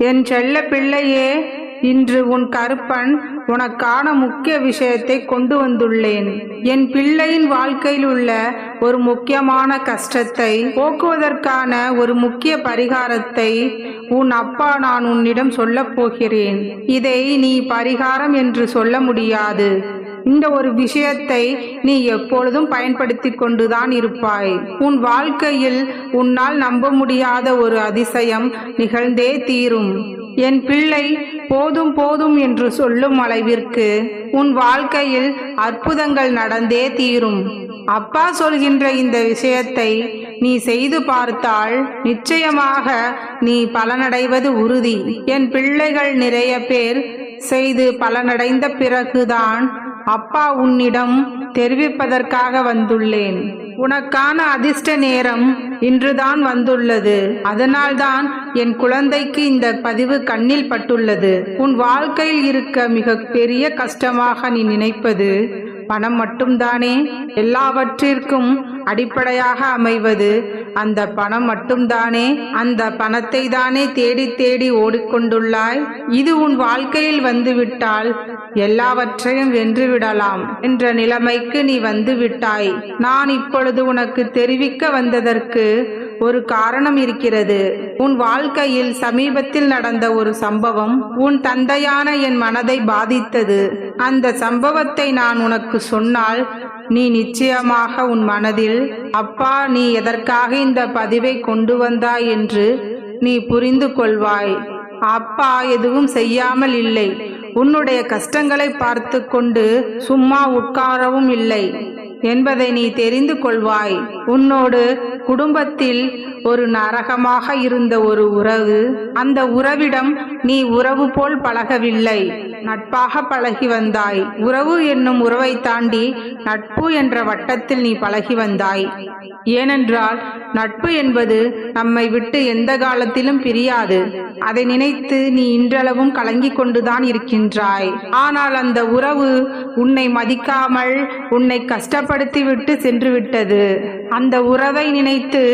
என் செல்ல பிள்ளையே, இன்று உன் கருப்பன் உனக்கான முக்கிய விஷயத்தை கொண்டு வந்துள்ளேன். என் பிள்ளையின் வாழ்க்கையில் உள்ள ஒரு முக்கியமான கஷ்டத்தை போக்குவதற்கான ஒரு முக்கிய பரிகாரத்தை உன் அப்பா நான் உன்னிடம் சொல்லப் போகிறேன். இதை நீ பரிகாரம் என்று சொல்ல முடியாது. இந்த ஒரு விஷயத்தை நீ எப்பொழுதும் பயன்படுத்தி கொண்டுதான் இருப்பாய். உன் வாழ்க்கையில் உன்னால் நம்ப முடியாத ஒரு அதிசயம் நிகழ்ந்தே தீரும். என் பிள்ளை, போதும் போதும் என்று சொல்லும் அளவிற்கு உன் வாழ்க்கையில் அற்புதங்கள் நடந்தே தீரும். அப்பா சொல்கின்ற இந்த விஷயத்தை நீ செய்து பார்த்தால் நிச்சயமாக நீ பலனடைவது உறுதி. என் பிள்ளைகள் நிறைய பேர் செய்து பலனடைந்த பிறகுதான் அப்பா உன்னிடம் தெரிவிப்பதற்காக வந்துள்ளேன். உனக்கான அதிர்ஷ்ட நேரம் இன்றுதான் வந்துள்ளது. அதனால்தான் என் குழந்தைக்கு இந்த பதிவு கண்ணில் பட்டுள்ளது. உன் வாழ்க்கையில் இருக்க மிக பெரிய கஷ்டமாக நீ நினைப்பது பணம் மட்டும்தானே? எல்லாவற்றிற்கும் அடிப்படையாக அமைவது அந்த பணம் மட்டும்தானே? அந்த பணத்தை தானே தேடி தேடி ஓடிக்கொண்டுள்ளாய். இது உன் வாழ்க்கையில் வந்துவிட்டால் எல்லாவற்றையும் வென்றுவிடலாம் என்ற நிலைமைக்கு நீ வந்து விட்டாய். நான் இப்பொழுது உனக்கு தெரிவிக்க வந்ததற்கு ஒரு காரணம் இருக்கிறது. உன் வாழ்க்கையில் சமீபத்தில் நடந்த ஒரு சம்பவம் உன் தந்தையான என் மனதை பாதித்தது. அந்த சம்பவத்தை நான் உனக்கு சொன்னால் நீ நிச்சயமாக உன் மனதில், அப்பா நீ எதற்காக இந்த பதிவை கொண்டு வந்தாய் என்று நீ புரிந்து கொள்வாய். அப்பா எதுவும் செய்யாமல் இல்லை. உன்னுடைய கஷ்டங்களை பார்த்து கொண்டு சும்மா உட்காரவும் இல்லை என்பதை நீ தெரிந்து கொள்வாய். உன்னோடு குடும்பத்தில் ஒரு நரகமாக இருந்த ஒரு உறவு, அந்த உறவிடம் நீ உறவு போல் பழகவில்லை, நட்பாக பழகி வந்தாய். உறவு என்னும் உறவை தாண்டி நட்பு என்ற வட்டத்தில் நீ பழகி வந்தாய். ஏனென்றால் நட்பு என்பது நம்மை விட்டு எந்த காலத்திலும் பிரியாது. அதை நினைத்து நீ இன்றளவும் கலங்கி கொண்டுதான் இருக்கின்றாய். ஆனால் அந்த உறவு உன்னை மதிக்காமல் உன்னை கஷ்டப்படுத்தி விட்டு சென்று விட்டது. அந்த உறவை நினைத்து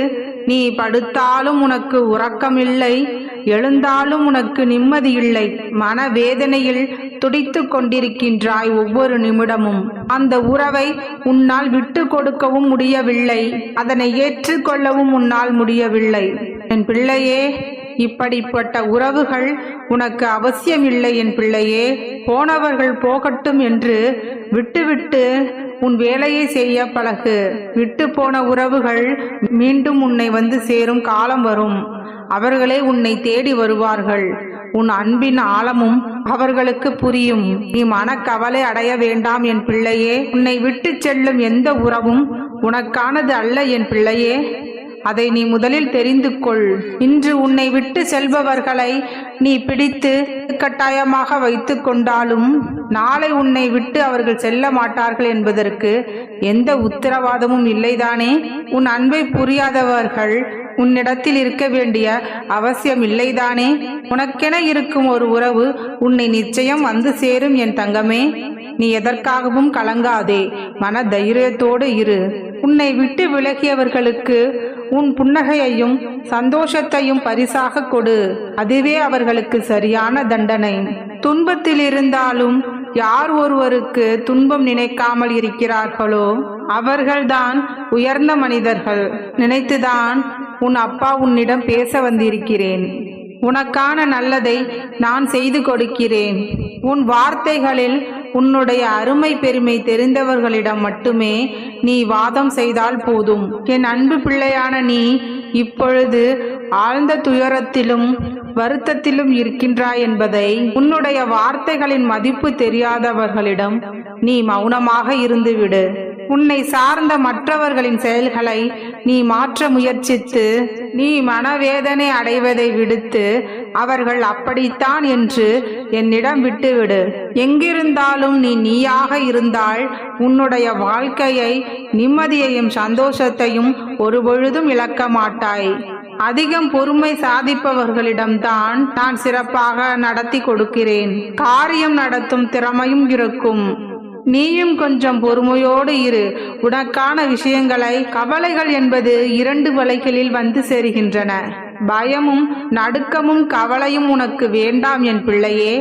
நீ படுத்தாலும் உனக்கு உறக்கமில்லை, எழுந்தாலும் உனக்கு நிம்மதி இல்லை. மனவேதனையில் துடித்து கொண்டிருக்கின்றாய் ஒவ்வொரு நிமிடமும். அந்த உறவை உன்னால் விட்டு கொடுக்கவும் முடியவில்லை, அதனை ஏற்றுக்கொள்ளவும் உன்னால் முடியவில்லை. என் பிள்ளையே, இப்படிப்பட்ட உறவுகள் உனக்கு அவசியமில்லை. என் பிள்ளையே, போனவர்கள் போகட்டும் என்று விட்டுவிட்டு உன் வேலையை செய்ய பழகு. விட்டு போன உறவுகள் மீண்டும் உன்னை வந்து சேரும் காலம் வரும். அவர்களே உன்னை தேடி வருவார்கள். உன் அன்பின் ஆழமும் அவர்களுக்கு புரியும். நீ மனக்கவலை அடைய வேண்டாம் என் பிள்ளையே. உன்னை விட்டு செல்லும் எந்த உறவும் உனக்கானது அல்ல என் பிள்ளையே. அதை நீ முதலில் தெரிந்து கொள். இன்று உன்னை விட்டு செல்பவர்களை நீ பிடித்து கட்டாயமாக வைத்து கொண்டாலும் நாளை உன்னை விட்டு அவர்கள் செல்ல மாட்டார்கள் என்பதற்கு எந்த உத்தரவாதமும் இல்லைதானே? உன் அன்பை புரியாதவர்கள் உன்னிடத்தில் இருக்க வேண்டிய அவசியம் இல்லைதானே? உனக்கென இருக்கும் ஒரு உறவு உன்னை நிச்சயம் வந்து சேரும் என் தங்கமே. நீ எதற்காகவும் கலங்காதே, மன தைரியத்தோடு இரு. உன்னை விட்டு விலகியவர்களுக்கு உன் புன்னகையையும் சந்தோஷத்தையும் பரிசாக கொடு. அதுவே அவர்களுக்கு சரியான தண்டனை. துன்பத்தில் இருந்தாலும் யார் ஒருவருக்கு துன்பம் நினைக்காமல் இருக்கிறார்களோ அவர்கள்தான் உயர்ந்த மனிதர்கள். நினைத்துதான் உன் அப்பா உன்னிடம் பேச வந்திருக்கிறேன். உனக்கான நல்லதை நான் செய்து கொடுக்கிறேன். உன் வார்த்தைகளில் உன்னுடைய அருமை பெருமை தெரிந்தவர்களிடம் மட்டுமே நீ வாதம் செய்தால் போதும். என் அன்பு பிள்ளையான நீ இப்பொழுது ஆழ்ந்த துயரத்திலும் வருத்தத்திலும் இருக்கின்றாய் என்பதை உன்னுடைய வார்த்தைகளின் மதிப்பு தெரியாதவர்களிடம் நீ மௌனமாக இருந்துவிடு. உன்னை சார்ந்த மற்றவர்களின் செயல்களை நீ மாற்ற முயற்சித்து நீ மனவேதனை அடைவதை விடுத்து அவர்கள் அப்படித்தான் என்று என்னிடம் விட்டுவிடு. எங்கிருந்தாலும் நீ நீயாக இருந்தால் உன்னுடைய வாழ்க்கையை, நிம்மதியையும் சந்தோஷத்தையும் ஒருபொழுதும் இழக்க மாட்டாய். அதிகம் பொறுமை சாதிப்பவர்களிடம்தான் நான் சிறப்பாக நடத்தி கொடுக்கிறேன். காரியம் நடத்தும் திறமையும் இருக்கும். நீயும் கொஞ்சம் பொறுமையோடு இரு. உனக்கான விஷயங்களை கவலைகள் என்பது 2 வழிகளில் வந்து சேருகின்றன. பயமும் நடுக்கமும் கவலையும் உனக்கு வேண்டாம் என் பிள்ளையே.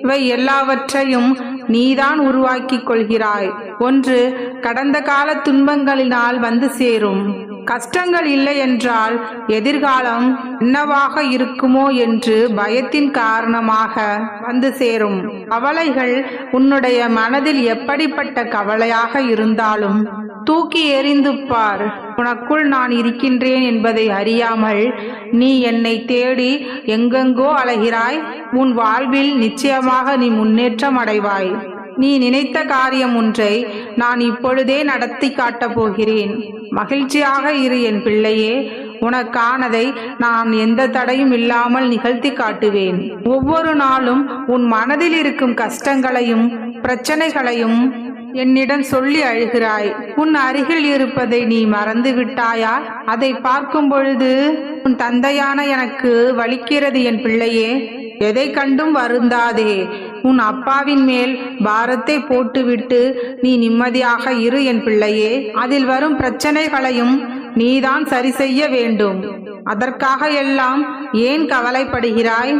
இவை எல்லாவற்றையும் நீதான் உருவாக்கிக் கொள்கிறாய். ஒன்று கடந்த கால துன்பங்களினால் வந்து சேரும். கஷ்டங்கள் இல்லை என்றால் எதிர்காலம் என்னவாக இருக்குமோ என்று பயத்தின் காரணமாக வந்து சேரும். கவலைகள் உன்னுடைய மனதில் எப்படிப்பட்ட கவலையாக இருந்தாலும் தூக்கி எறிந்து பார். உனக்குள் நான் இருக்கின்றேன் என்பதை அறியாமல் நீ என்னை தேடி எங்கெங்கோ அலைகிறாய். உன் வாழ்வில் நிச்சயமாக நீ முன்னேற்றம் அடைவாய். நீ நினைத்த காரியம் ஒன்றை நான் இப்பொழுதே நடத்தி காட்டப் போகிறேன். மகிழ்ச்சியாக இரு என் பிள்ளையே. உனக்கானதை நான் எந்த தடையும் இல்லாமல் நிகழ்த்தி காட்டுவேன். ஒவ்வொரு நாளும் உன் மனதில் இருக்கும் கஷ்டங்களையும் பிரச்சனைகளையும் என்னிடம் சொல்லி அழுகிறாய். உன் அருகில் இருப்பதை நீ மறந்து விட்டாயா? அதை பார்க்கும் பொழுது உன் தந்தையான எனக்கு வலிக்கிறது என் பிள்ளையே. எதை கண்டும் வருந்தாதே. உன் அப்பாவின் மேல் பாரத்தை போட்டுவிட்டு நீ நிம்மதியாக இரு என் பிள்ளையே. அதில் வரும் பிரச்சனைகளையும் நீதான் சரி செய்ய வேண்டும். அதற்காக எல்லாம் ஏன் கவலைப்படுகிறாய்?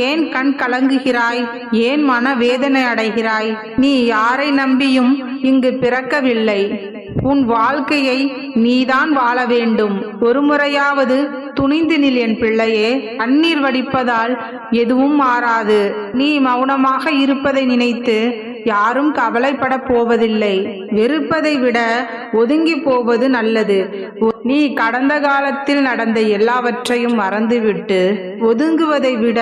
ஏன் கண் கலங்குகிறாய்? ஏன் மனவேதனை அடைகிறாய்? நீ யாரை நம்பியும் இங்கு பிறக்கவில்லை. உன் வாழ்க்கையை நீதான் வாழ வேண்டும். ஒரு முறையாவது துணிந்து நில் என் பிள்ளையே. கண்ணீர் வடிப்பதால் எதுவும் மாறாது. நீ மௌனமாக இருப்பதை நினைத்து யாரும் கவலைப்பட போவதில்லை. வெறுப்பதை விட ஒதுங்கி போவது நல்லது. நீ கடந்த காலத்தில் நடந்த எல்லாவற்றையும் மறந்துவிட்டு ஒதுங்குவதை விட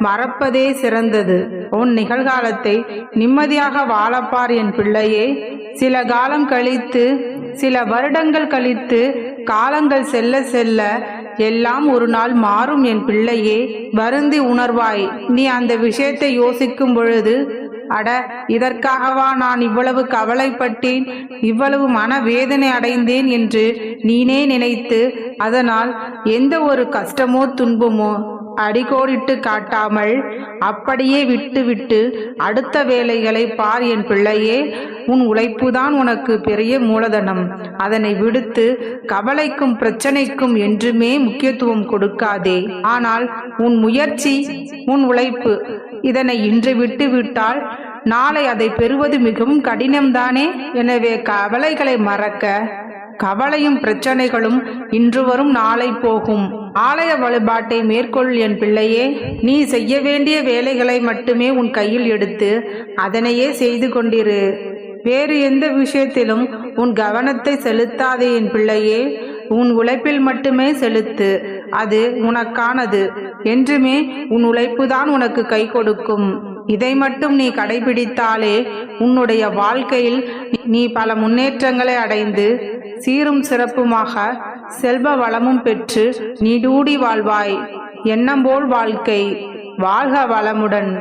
மறப்பதே சிறந்தது. உன் நிகழ்காலத்தை நிம்மதியாக வாழப்பார் என் பிள்ளையே. சில காலம் கழித்து, சில வருடங்கள் கழித்து, காலங்கள் செல்ல செல்ல எல்லாம் ஒரு நாள் மாறும் என் பிள்ளையே. வருந்தி உணர்வாய். நீ அந்த விஷயத்தை யோசிக்கும் பொழுது, அட, இதற்காகவா நான் இவ்வளவு கவலைப்பட்டேன், இவ்வளவு மனவேதனை அடைந்தேன் என்று நீனே நினைத்து அதனால் எந்த ஒரு கஷ்டமோ துன்பமோ அடிக்கோடிட்டு காட்டாமல் அப்படியே விட்டு அடுத்த வேலைகளை பார் என் பிள்ளையே. உன் உழைப்புதான் உனக்கு பெரிய மூலதனம். அதனை விடுத்து கவலைக்கும் பிரச்சனைக்கும் என்றுமே முக்கியத்துவம் கொடுக்காதே. ஆனால் உன் முயற்சி, உன் உழைப்பு இதனை இன்று விட்டு விட்டால் நாளை அதை பெறுவது மிகவும் கடினம்தானே. எனவே கவலைகளை மறக்க. கவலையும் பிரச்சனைகளும் இன்று வரும் நாளை போகும். ஆலய வழிபாட்டை மேற்கொள் என் பிள்ளையே. நீ செய்ய வேண்டிய வேலைகளை மட்டுமே உன் கையில் எடுத்து அதனையே செய்து கொண்டிரு. வேறு எந்த விஷயத்திலும் உன் கவனத்தை செலுத்தாதே என் பிள்ளையே. உன் உழைப்பில் மட்டுமே செலுத்து. அது உனக்கானது. என்றுமே உன் உழைப்புதான் உனக்கு கை கொடுக்கும். இதை மட்டும் நீ கடைபிடித்தாலே உன்னுடைய வாழ்க்கையில் நீ பல முன்னேற்றங்களை அடைந்து சீரும் சிறப்புமாக செல்வ வளமும் பெற்று நீடூடி வாழ்வாய். எண்ணம் போல் வாழ்க்கை. வாழ்க வளமுடன்.